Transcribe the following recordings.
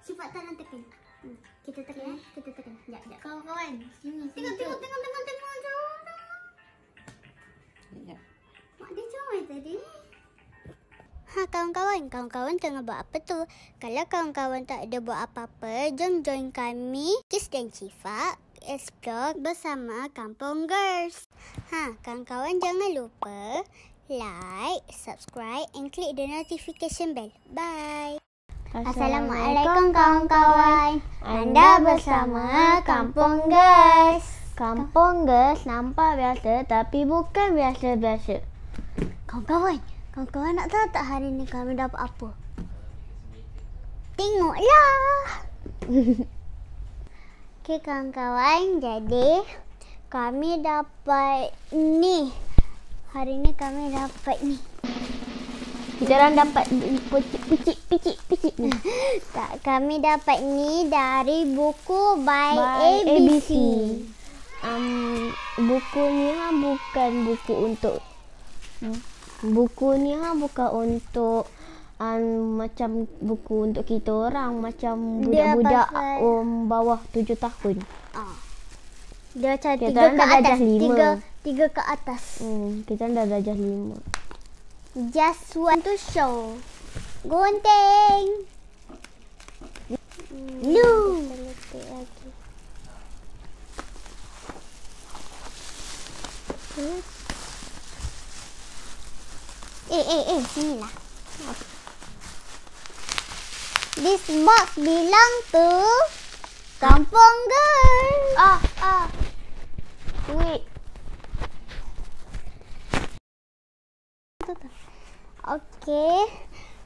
Sifat tangan tekan. Kita tekan. Kita tekan. Sekejap. Kawan-kawan, sini. Tengok. Sekejap. Mak dia comel tadi. Kawan-kawan tengah buat apa tu? Kalau kawan-kawan tak ada buat apa-apa, jom join kami, Kis dan Cifa, explore bersama Kampung Girls. Kawan-kawan jangan lupa like, subscribe and click the notification bell. Bye. Assalamualaikum kawan-kawan. Anda bersama Kampung Girls. Kampung Girls nampak biasa tapi bukan biasa-biasa. Kawan-kawan nak tahu tak hari ni kami dapat apa? Tengoklah. Okey kawan-kawan, jadi kami dapat ni. Hari ni kami dapat ni. Kita orang dapat picit ni. Tak, kami dapat ni dari buku by ABC. Bukunya bukan buku untuk macam buku untuk kita orang, macam budak-budak bawah 7 tahun. Dia macam kita 3 ke atas. 5. 3 ke atas. Kita dah darjah 5. Just want to show. Gunting. Lu. Sinilah. This box belong to Kampung Girls. Wait. Okey.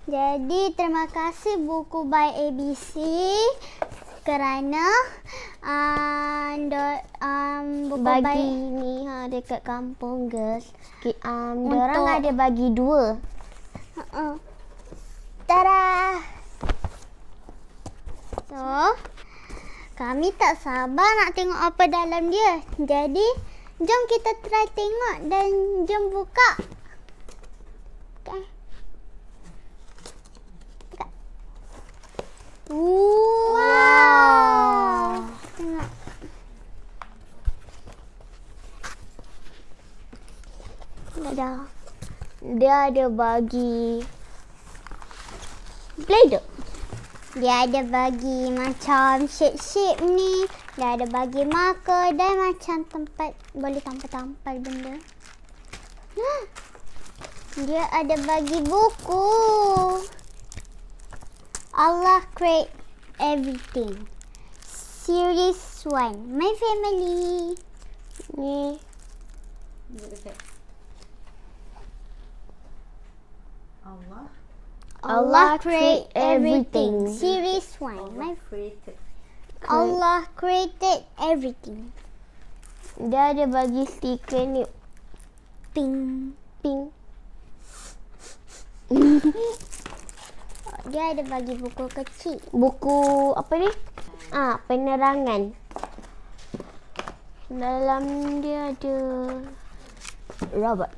Jadi terima kasih buku by ABC kerana bagi ni dekat Kampung Girls. Diorang ada bagi 2. Tada. So, kami tak sabar nak tengok apa dalam dia. Jadi, jom kita try tengok dan jom buka. Okay. Wow. Tengok. Dia ada bagi Play-Doh. Dia ada bagi macam shape-shape ni. Dia ada bagi marker dan macam tempat boleh tampal-tampal benda. Dia ada bagi buku. Allah Create Everything. Series 1. My Family. Ni. Allah Create Everything. Series 1. Allah Created Everything. Dia ada bagi stiker ni. Ping. Dia ada bagi buku kecil. Buku apa ni? Penerangan. Dalam dia ada robot.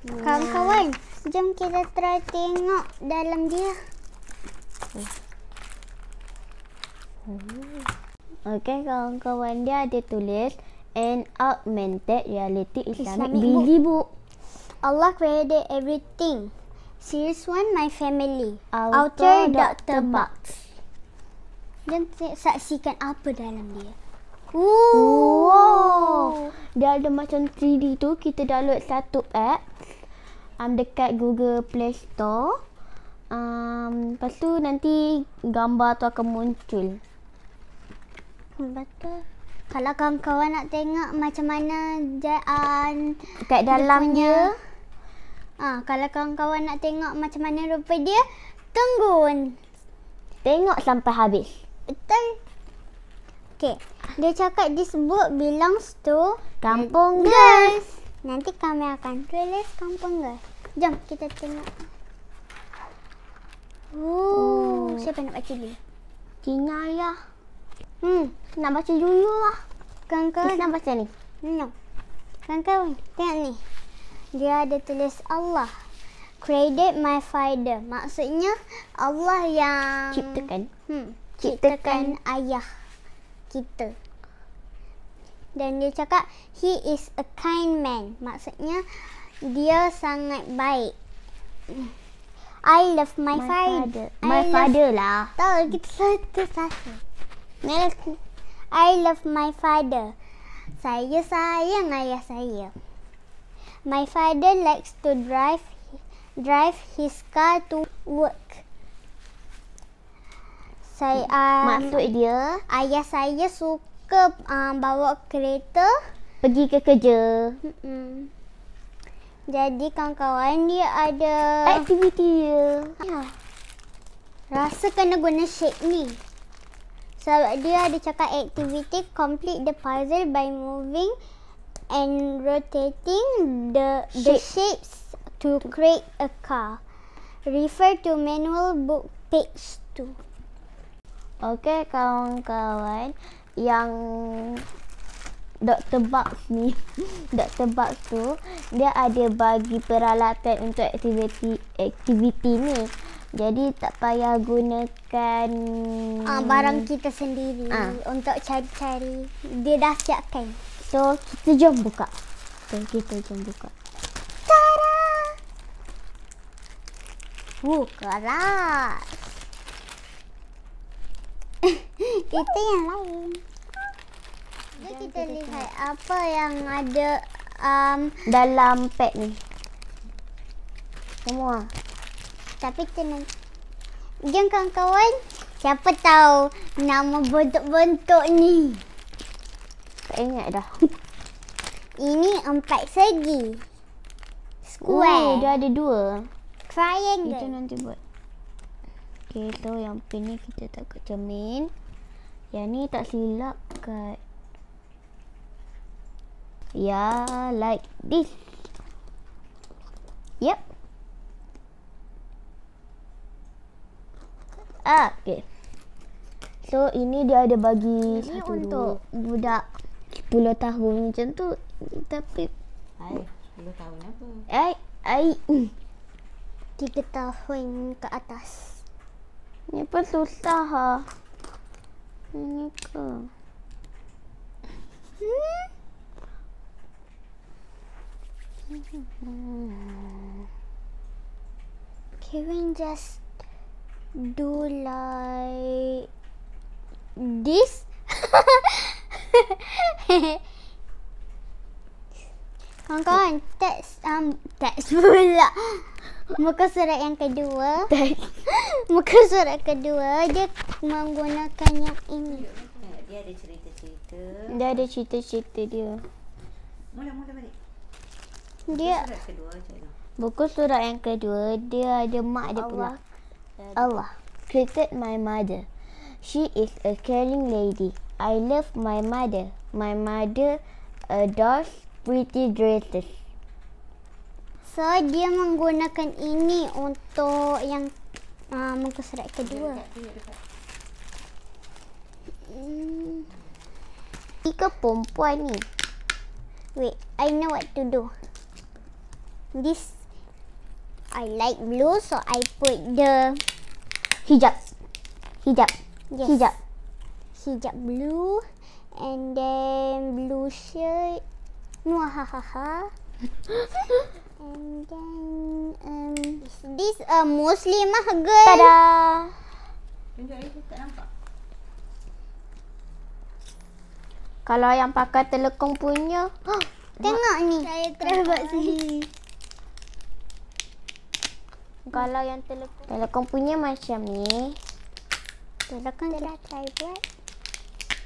Kawan-kawan, jom kita try tengok dalam dia. Okey kawan-kawan, dia ada tulis an augmented reality Islamic book. Allah Created Everything. Series 1 My Family. Author Dr. Buq. Jom saksikan apa dalam dia. Wow. Dia ada macam 3D tu. Kita download satu app dekat Google Play Store. Lepas tu nanti gambar tu akan muncul. Betul. Kalau kawan-kawan nak tengok macam mana kat dalam dia. Kalau kawan-kawan nak tengok macam mana rupa dia, tunggu. Tengok sampai habis. Betul. Okay. Dia cakap this book belongs to Kampung Girls. Nanti kami akan tulis Kampung Girls. Jom kita tengok. Siapa nak baca dulu? Tina ya. Nak baca dulu lah. Kawan-kawan nak baca ni. No. Kawan-kawan, tengok ni. Dia ada tulis Allah Credit my father. Maksudnya Allah yang ciptakan ayah kita. Dan dia cakap he is a kind man. Maksudnya dia sangat baik. I love my father. My father lah. Tahu kita satu. I love my father. Saya sayang ayah saya. My father likes to drive his car to work. Maksud dia ayah saya suka bawa kereta pergi ke kerja. Jadi kawan-kawan dia ada Aktiviti dia. Rasa kena guna shape ni. Sebab dia ada cakap activity complete the puzzle by moving and rotating the shapes to create a car. Refer to manual book page 2. Okey kawan-kawan, yang Dr. Bugs ni, Dr. Bugs tu dia ada bagi peralatan untuk aktiviti ni. Jadi tak payah gunakan barang kita sendiri untuk cari-cari. Dia dah siapkan. So kita jom buka. Tada! Keras. Kita yang lain. Jadi kita lihat apa yang ada dalam pack ni. Semua. Tapi tenang. Jom kawan-kawan. Siapa tahu nama bentuk-bentuk ni. Tak ingat dah. Ini 4 segi. Square. Dia ada 2. Triangle. Kita nanti buat. Okay, so yang pin ni kita tak kat cermin. Yang ni tak silap kat. Ya, like this. Yep. Okay. So ini dia ada bagi ini satu untuk budak 10 tahun macam tu. Tapi 10 tahun apa? 3 tahun ke atas. Ni pun susah ha. Ini ke? Kevin just do like this. Kawan-kawan, teks pula. Muka surat yang kedua. Muka surat kedua dia menggunakan yang ini. Dia ada cerita-cerita. Dia ada cerita-cerita dia. Mula balik. Dia Surat kedua macam mana? Buku surat yang kedua dia ada mak dia pula. Allah created my mother. She is a caring lady. I love my mother. My mother adores pretty dresses. So dia menggunakan ini untuk yang muka surat kedua. Ika perempuan ni. Wait, I know what to do. This I like blue, so I put the Hijab. yes. Hijab. Blue, and then blue shirt. Muahaha. And then this a Muslimah girl. Tada. Tunjuk lagi tak nampak. Kalau yang pakai telekong punya, Tengok ni. Saya try buat sini. kalau yang telekong punya macam ni. Telekong kita try buat.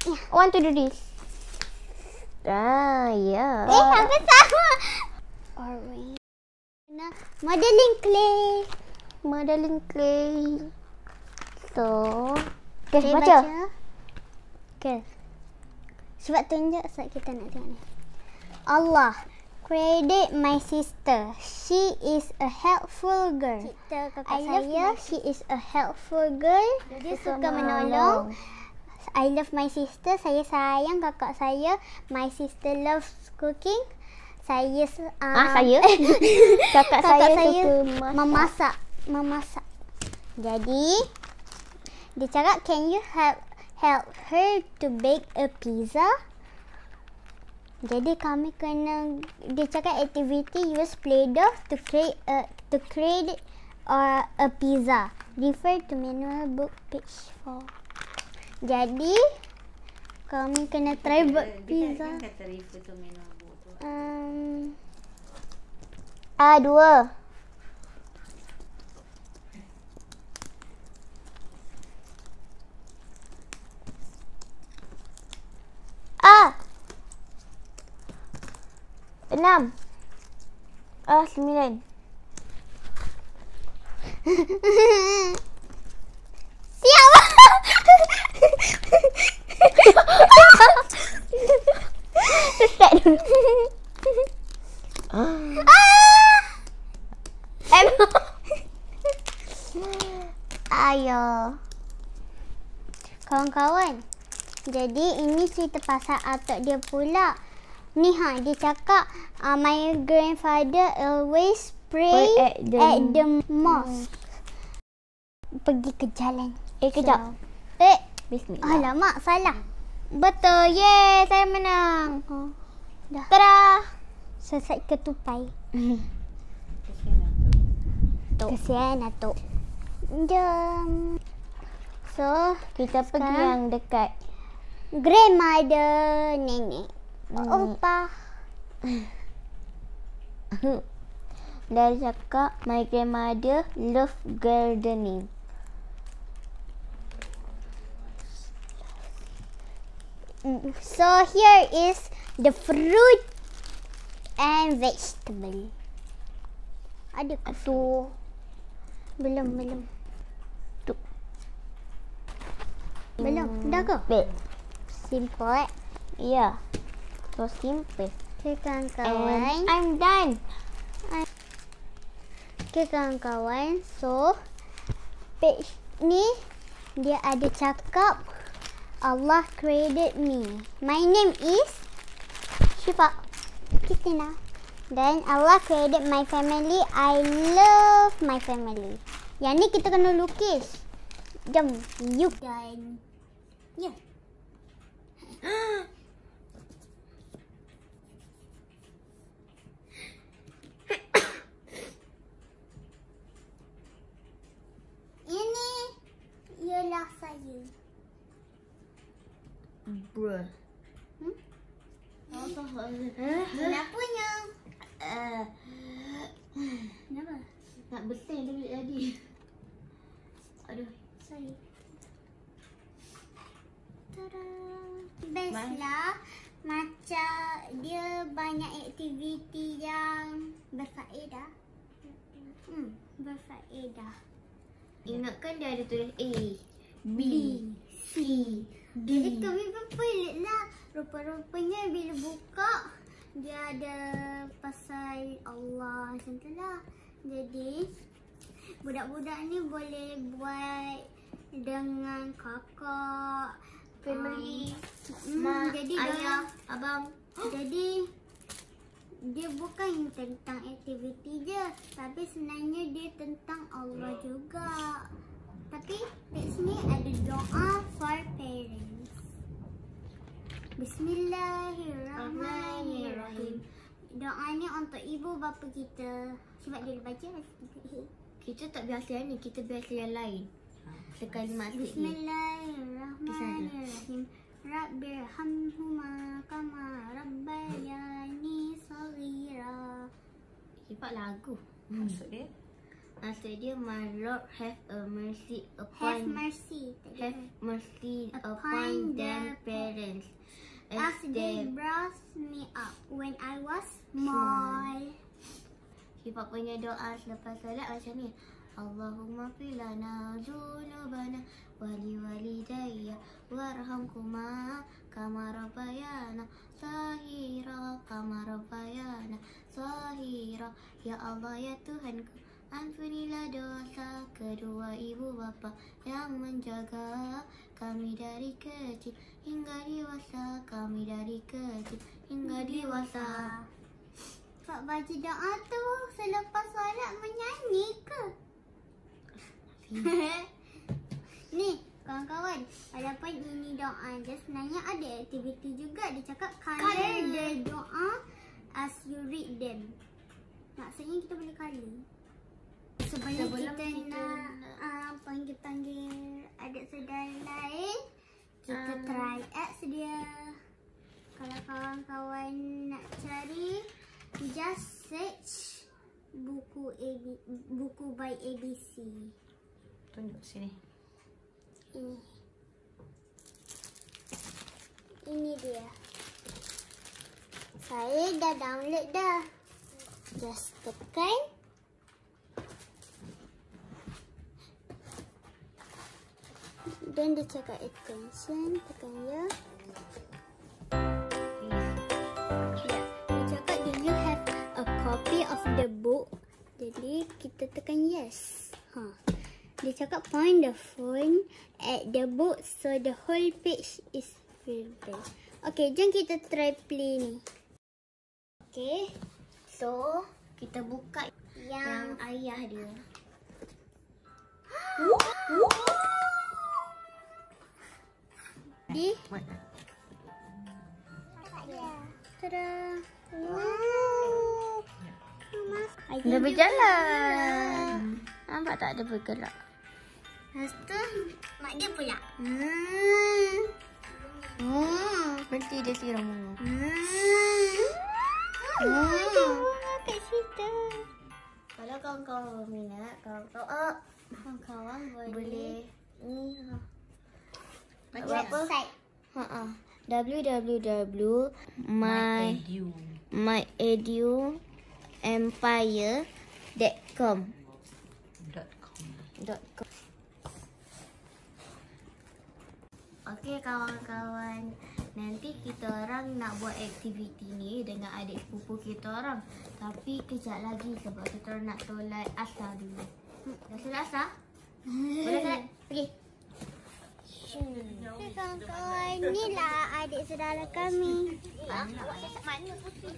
I want to do this. Ya. Apa sama? Orange. Modeling clay. So, Okay, baca. Okay. Sebab tunjuk sebab kita nak tengok ni. Allah credit my sister. She is a helpful girl. I love she is a helpful girl. Dia suka menolong. I love my sister. Saya sayang kakak saya. My sister loves cooking. saya saya? Kakak saya suka memasak. Jadi dia cakap, can you help her to bake a pizza? Jadi kami kena, dia cakap activity use Play-Doh to create a pizza. Refer to manual book page 4. Jadi kami kena try buat pizza. Dia kan kata refer to manual book tu. A2. Enam. 9. Siap. Start dulu. Ayo. Kawan-kawan. Jadi ini cerita pasal atuk dia pula. Ni dia cakap my grandfather always pray at the mosque. Pergi ke jalan. Kejap. Bismillah. Alamak, salah. Betul. Yeay, saya menang. Dah. Tada. Selesai ketupai. Kesian Kesian Atuk. atuk. Jom. So, Kita pergi sekarang yang dekat. grandmother, nenek. Opah. Dia cakap my grandmother love gardening. So here is the fruit and vegetable. Ada ke tu? Belum. Tu. Belum. Dah ke? Bel. Simple. Ya. So simple. Okay, And kawan-kawan. I'm done. Okay, kawan-kawan. So, page ni dia ada cakap Allah created me. My name is Syifa Christina. Then Allah created my family. I love my family. Yang ni kita kena lukis. Jom, you. Dan ya. Ini ialah saya. Bruh. Kenapanya? Kenapa? Nak bersin dulu lagi. Aduh. Saya. Tada. Best lah. Macam dia banyak aktiviti yang berfaedah. Berfaedah. Ingatkan dia ada tulis A, B, C, D. Jadi kami pun pelik lah. Rupa-rupanya bila buka dia ada pasal Allah macam tu lah. Jadi budak-budak ni boleh buat dengan kakak, Family, mak, jadi ayah, dia, abang. jadi dia bukan tentang aktiviti je, tapi sebenarnya dia tentang Allah juga. Tapi kat sini ada doa for parents. Bismillahirrahmanirrahim. Doa ni untuk ibu bapa kita. Sebab dia baca. Kita tak biasa yang ni, kita biasa yang lain. Sekali maksud dia. Bismillahirrahmanirrahim. Rabbirhamhuma kama rabbayani saghira. Sifat lagu. Maksud dia? Maksud dia, my Lord have mercy Have upon mercy. upon their parents As they brought me up when I was small. Sifat punya doa selepas solat macam ni. Allahumma filana zunubana wali walidayya warhamkuma kama rabbayana sahira ya Allah ya Tuhanku, ampunilah dosa kedua ibu bapa yang menjaga kami dari kecil hingga dewasa, Sifat baca doa tu selepas solat menyanyi ke? Ni kawan-kawan, walaupun ini doa je, sebenarnya ada aktiviti juga. Dia cakap color the doa as you read them. Maksudnya kita boleh colour. Sebelum kita nak panggil-panggil adik saudara lain, kita try apps dia. Kalau kawan-kawan nak cari, just search buku by ABC. Tunjuk sini. Ini dia. Saya dah download dah. Just tekan. Dan dia cakap attention. Tekan ya. Dia cakap do you have a copy of the book? Jadi kita tekan yes. Dia cakap point the phone at the book so the whole page is filled. Okay, jom kita try play ni. Okay, so kita buka yang ayah dia. Di. Tada. Dia berjalan. Nampak tak dia bergerak? Lepas tu, mak dia pula. Berhenti dia siram bunga. Kat situ. Kalau kawan-kawan minat, kawan-kawan boleh ni. Website. www.myeduempire.com. Okey kawan-kawan, nanti kita orang nak buat aktiviti ni dengan adik sepupu kita orang. Tapi kejap lagi sebab kita orang nak solat asar dulu. Dah solat asar? Boleh solat? Pergi. Okay, kawan-kawan, inilah adik saudara kami. Mana putih?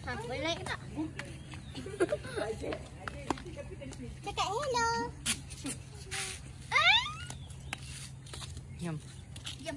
Boleh tak? Cakap hello. Jom. Jom.